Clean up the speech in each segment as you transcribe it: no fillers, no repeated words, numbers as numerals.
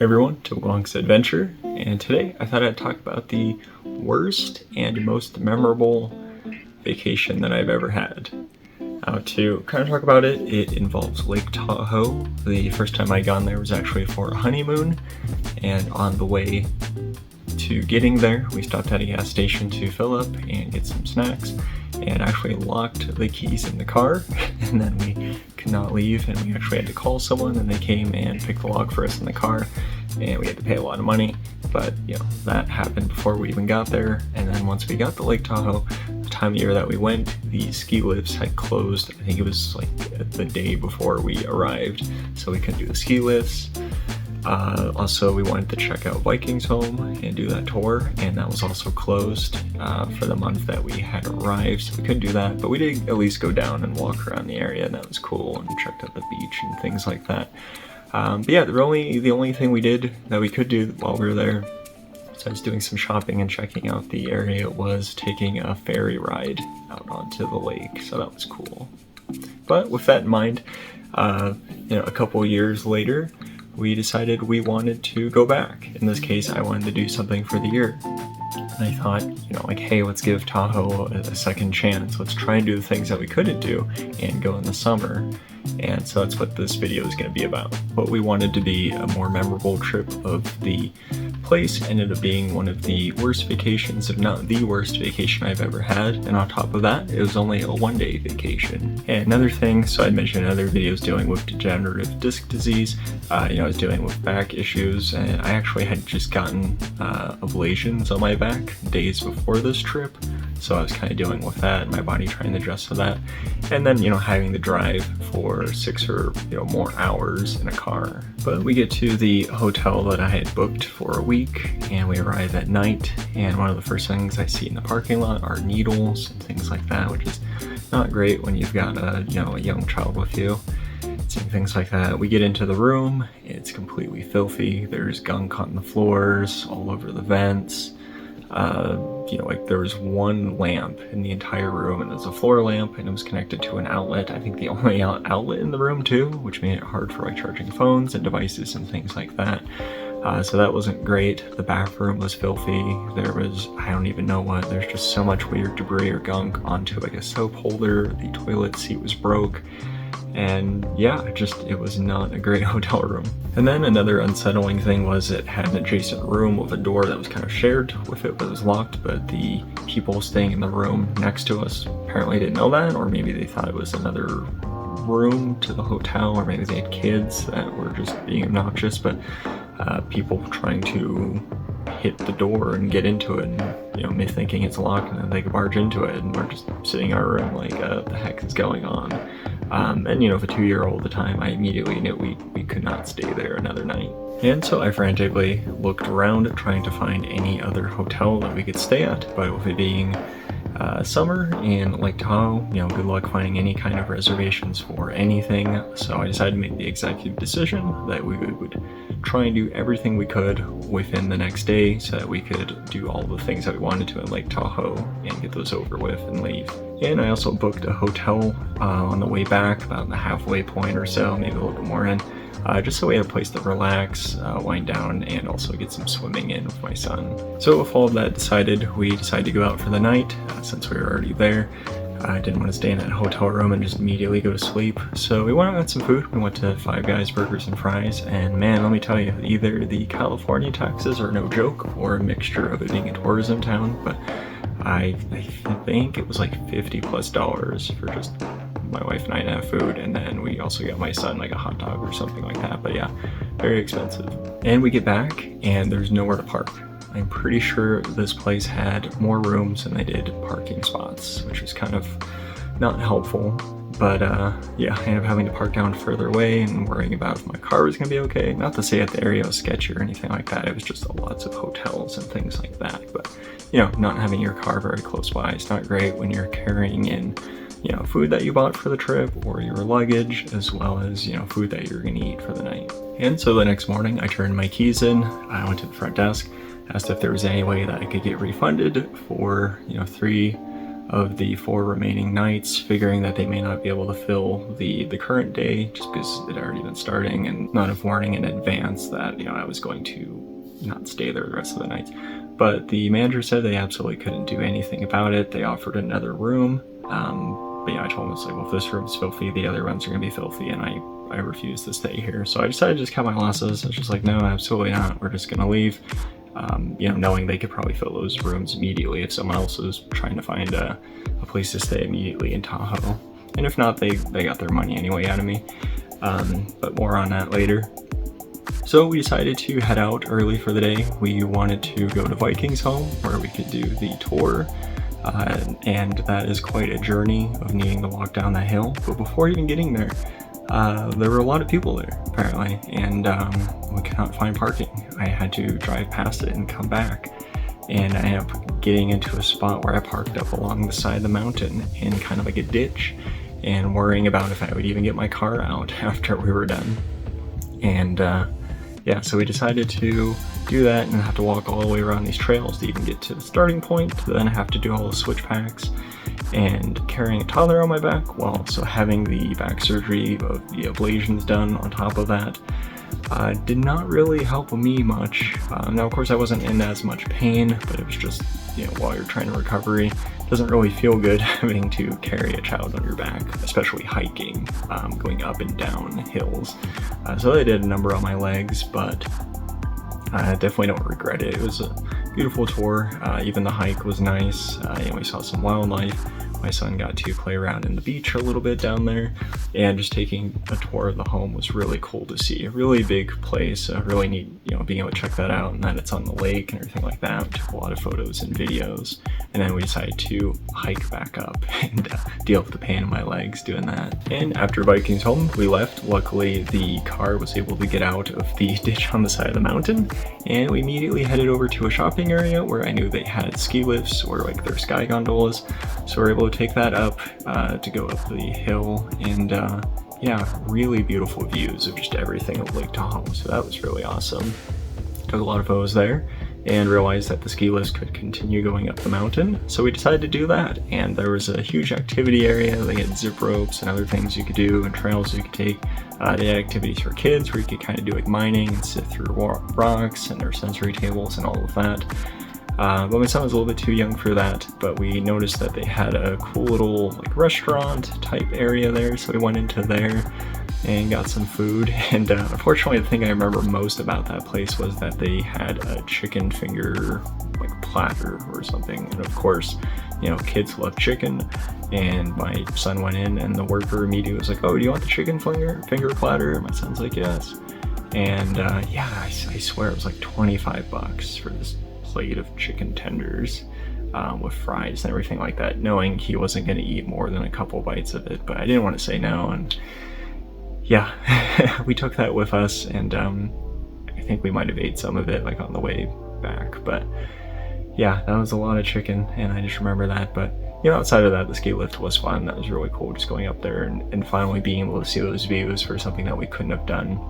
Everyone to Wonk's Adventure, and today I thought I'd talk about the worst and most memorable vacation that I've ever had. To kind of talk about it, it involves Lake Tahoe. The first time I gone there was actually for a honeymoon, and on the way to getting there, we stopped at a gas station to fill up and get some snacks, and actually locked the keys in the car, and then we could not leave, and we actually had to call someone, and they came and picked the lock for us in the car, and we had to pay a lot of money. But that happened before we even got there. And then once we got to Lake Tahoe, the time of year that we went, the ski lifts had closed. I think it was like the day before we arrived, so we couldn't do the ski lifts. Also, we wanted to check out Vikings Home and do that tour, and that was also closed for the month that we had arrived, so we couldn't do that. But we did at least go down and walk around the area, and that was cool, and checked out the beach and things like that. But yeah, the only thing we did that we could do while we were there, besides doing some shopping and checking out the area, was taking a ferry ride out onto the lake, so that was cool. But with that in mind, a couple years later, we decided we wanted to go back. In this case, I wanted to do something for the year. And I thought, hey, let's give Tahoe a second chance. Let's try and do the things that we couldn't do and go in the summer. And so that's what this video is going to be about. What we wanted to be a more memorable trip of the place ended up being one of the worst vacations, if not the worst vacation I've ever had. And on top of that, it was only a one-day vacation. And another thing, so I mentioned in other videos dealing with degenerative disc disease. I was dealing with back issues, and I actually had just gotten ablations on my back days before this trip. So I was kind of dealing with that, my body trying to adjust to that. And then, having to drive for 6 or more hours in a car. But we get to the hotel that I had booked for a week, and we arrive at night, and one of the first things I see in the parking lot are needles and things like that, which is not great when you've got a young child with you. Seeing things like that. We get into the room, it's completely filthy. There's gunk on the floors, all over the vents. There was one lamp in the entire room, and it was a floor lamp, and it was connected to an outlet. I think the only outlet in the room too, which made it hard for charging phones and devices and things like that. So that wasn't great. The bathroom was filthy. There was, I don't even know what, there's just so much weird debris or gunk onto a soap holder. The toilet seat was broke. And yeah, it was not a great hotel room. And then another unsettling thing was it had an adjacent room with a door that was kind of shared with it, but it was locked. But the people staying in the room next to us apparently didn't know that, or maybe they thought it was another room to the hotel, or maybe they had kids that were just being obnoxious. But people trying to hit the door and get into it, and me thinking it's locked, and then they could barge into it, and we're just sitting in our room like, what the heck is going on? And with a 2-year-old at the time, I immediately knew we could not stay there another night. And so I frantically looked around trying to find any other hotel that we could stay at, but with it being summer in Lake Tahoe, good luck finding any kind of reservations for anything. So I decided to make the executive decision that we would try and do everything we could within the next day so that we could do all the things that we wanted to in Lake Tahoe and get those over with and leave. And I also booked a hotel on the way back, about the halfway point or so, maybe a little bit more in, just so we had a place to relax, wind down, and also get some swimming in with my son. So with all of that decided, we decided to go out for the night since we were already there. I didn't want to stay in that hotel room and just immediately go to sleep. So we went out and got some food. We went to Five Guys Burgers and Fries, and man, let me tell you, either the California taxes are no joke, or a mixture of it being a tourism town, but I think it was like $50+ for just my wife and I to have food, and then we also got my son like a hot dog or something like that. But yeah, very expensive. And we get back, and there's nowhere to park. I'm pretty sure this place had more rooms than they did parking spots, which is kind of not helpful. But yeah, I ended up having to park down further away and worrying about if my car was gonna be okay. Not to say that the area was sketchy or anything like that. It was just lots of hotels and things like that. But not having your car very close by is not great when you're carrying in food that you bought for the trip, or your luggage, as well as food that you're gonna eat for the night. And so the next morning I turned my keys in, I went to the front desk, asked if there was any way that I could get refunded for 3 of the 4 remaining nights, figuring that they may not be able to fill the current day just because it had already been starting, and not enough warning in advance that, you know, I was going to not stay there the rest of the nights. But the manager said they absolutely couldn't do anything about it. They offered another room, but yeah, I told them, it's like, well, if this room's filthy, the other rooms are gonna be filthy, and I refuse to stay here. So I decided to just cut my losses. I was just like, no, absolutely not. We're just gonna leave. You know, knowing they could probably fill those rooms immediately if someone else was trying to find a place to stay immediately in Tahoe. And if not, they got their money anyway out of me. But more on that later. So we decided to head out early for the day. We wanted to go to Viking's home where we could do the tour. And that is quite a journey of needing to walk down that hill. But before even getting there, there were a lot of people there apparently, and we could not find parking. I had to drive past it and come back, and I ended up getting into a spot where I parked up along the side of the mountain in kind of like a ditch, and worrying about if I would even get my car out after we were done. And yeah, so we decided to do that and have to walk all the way around these trails to even get to the starting point, to then have to do all the switchbacks, and carrying a toddler on my back while also having the back surgery of the ablations done on top of that did not really help me much. Now, of course, I wasn't in as much pain, but it was just, you know, while you're trying to recovery, it doesn't really feel good having to carry a child on your back, especially hiking, going up and down hills. So I did a number on my legs, but I definitely don't regret it. It was a beautiful tour. Even the hike was nice. You know, we saw some wildlife. My son got to play around in the beach a little bit down there, and just taking a tour of the home was really cool to see. A really big place, really neat, you know, being able to check that out, and that it's on the lake and everything like that. We took a lot of photos and videos, and then we decided to hike back up and deal with the pain in my legs doing that. And after Viking's home, we left. Luckily, the car was able to get out of the ditch on the side of the mountain, and we immediately headed over to a shopping area where I knew they had ski lifts or like their sky gondolas, so we were able to take that up to go up the hill, and yeah, really beautiful views of just everything of Lake Tahoe, so that was really awesome. Took a lot of photos there and realized that the ski lifts could continue going up the mountain, so we decided to do that. And there was a huge activity area. They had zip ropes and other things you could do, and trails you could take. They had activities for kids where you could kind of do like mining and sift through rocks, and their sensory tables and all of that. But my son was a little bit too young for that, but we noticed that they had a cool little like restaurant type area there, so we went into there and got some food. And unfortunately, the thing I remember most about that place was that they had a chicken finger like platter or something, and of course, you know, kids love chicken, and my son went in and the worker immediately was like, oh, do you want the chicken finger platter? And my son's like, yes. And yeah, I swear it was like $25 for this plate of chicken tenders with fries and everything like that, knowing he wasn't going to eat more than a couple bites of it. But I didn't want to say no, and yeah, we took that with us, and I think we might have ate some of it like on the way back. But yeah, that was a lot of chicken, and I just remember that. But you know, outside of that, the ski lift was fun. That was really cool, just going up there and finally being able to see those views for something that we couldn't have done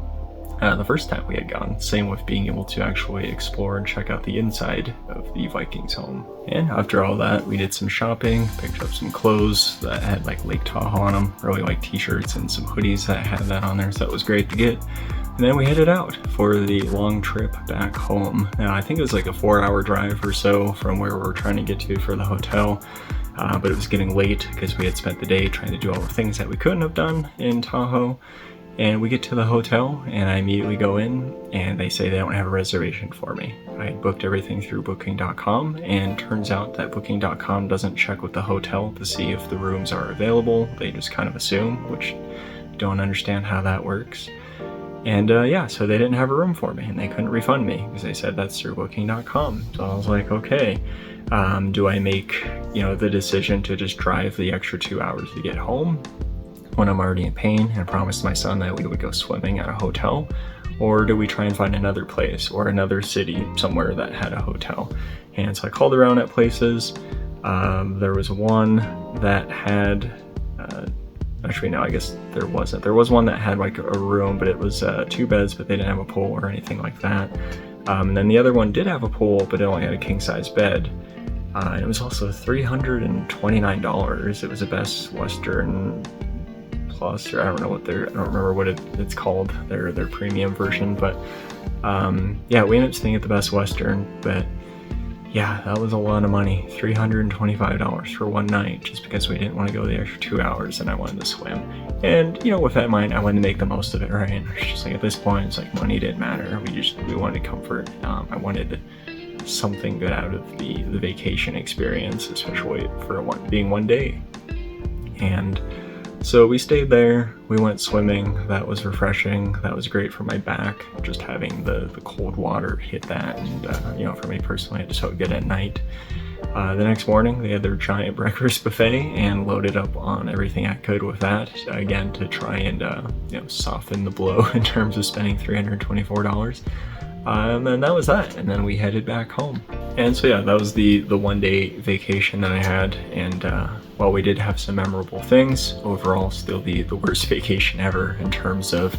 the first time we had gone. Same with being able to actually explore and check out the inside of the Vikings home. And after all that, we did some shopping, picked up some clothes that had like Lake Tahoe on them, really like t-shirts, and some hoodies that had that on there, so that was great to get. And then we headed out for the long trip back home. Now, I think it was like a 4-hour drive or so from where we were trying to get to for the hotel. But it was getting late because we had spent the day trying to do all the things that we couldn't have done in Tahoe. And we get to the hotel, and I immediately go in, and they say they don't have a reservation for me. I had booked everything through booking.com, and turns out that booking.com doesn't check with the hotel to see if the rooms are available. They just kind of assume, which don't understand how that works. And yeah, so they didn't have a room for me, and they couldn't refund me because they said that's through booking.com. So I was like, okay, do I make, you know, the decision to just drive the extra 2 hours to get home when I'm already in pain, and promised my son that we would go swimming at a hotel? Or do we try and find another place or another city somewhere that had a hotel? And so I called around at places. There was one that had, actually no, I guess there wasn't. There was one that had like a room, but it was 2 beds, but they didn't have a pool or anything like that. And then the other one did have a pool, but it only had a king size bed. It was also $329. It was a Best Western Plus, or I don't remember what it's called, their premium version, but yeah, we ended up staying at the Best Western, but yeah, that was a lot of money, $325 for one night, just because we didn't want to go the extra 2 hours and I wanted to swim. And, you know, with that in mind, I wanted to make the most of it, right? And it's just like, at this point, it's like money didn't matter. We wanted comfort. I wanted something good out of the vacation experience, especially for being one day. And so we stayed there, we went swimming, that was refreshing, that was great for my back, just having the cold water hit that, and you know, for me personally, it just felt good at night. The next morning, they had their giant breakfast buffet and loaded up on everything I could with that, again, to try and you know, soften the blow in terms of spending $324. And then that was that, and then we headed back home. And so yeah, that was the one-day vacation that I had, and while we did have some memorable things, overall still the worst vacation ever in terms of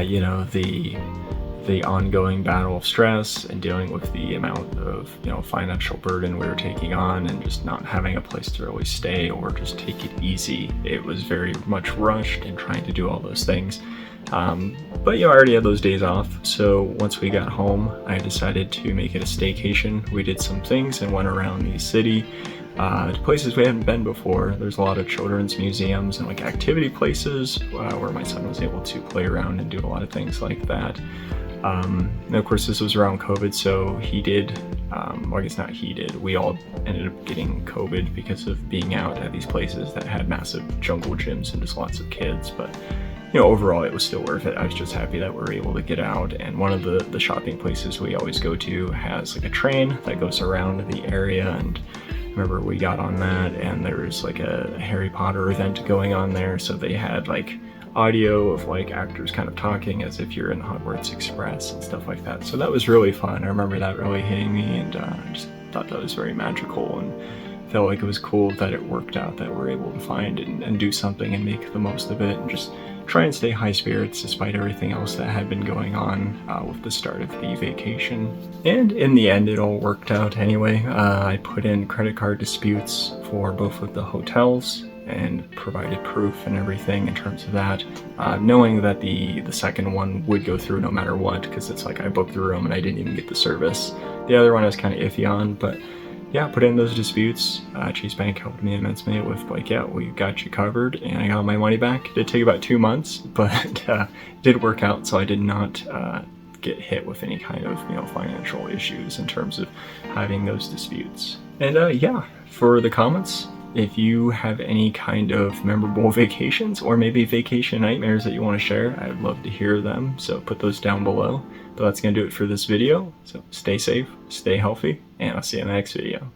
you know, the ongoing battle of stress and dealing with the amount of, you know, financial burden we were taking on, and just not having a place to really stay or just take it easy. It was very much rushed and trying to do all those things. But you know, I already had those days off, so once we got home, I decided to make it a staycation. We did some things and went around the city to places we hadn't been before. There's a lot of children's museums and like activity places where my son was able to play around and do a lot of things like that. And of course, this was around COVID, so he did, well, I guess not he did, we all ended up getting COVID because of being out at these places that had massive jungle gyms and just lots of kids. But you know, overall, it was still worth it. I was just happy that we were able to get out. And one of the shopping places we always go to has like a train that goes around the area. And I remember we got on that, and there was like a Harry Potter event going on there. So they had like audio of like actors kind of talking as if you're in Hogwarts Express and stuff like that. So that was really fun. I remember that really hitting me, and I just thought that was very magical, and felt like it was cool that it worked out, that we're able to find and do something and make the most of it, and just try and stay high spirits despite everything else that had been going on with the start of the vacation. And in the end, it all worked out anyway. I put in credit card disputes for both of the hotels and provided proof and everything in terms of that, knowing that the second one would go through no matter what, because it's like I booked the room and I didn't even get the service. The other one I was kind of iffy on, but yeah, put in those disputes. Chase Bank helped me immensely with like, yeah, we got you covered, and I got my money back. It did take about 2 months, but it did work out, so I did not get hit with any kind of, you know, financial issues in terms of having those disputes. And yeah, for the comments, if you have any kind of memorable vacations or maybe vacation nightmares that you want to share, I'd love to hear them, so put those down below. But that's going to do it for this video, so stay safe, stay healthy, and I'll see you in the next video.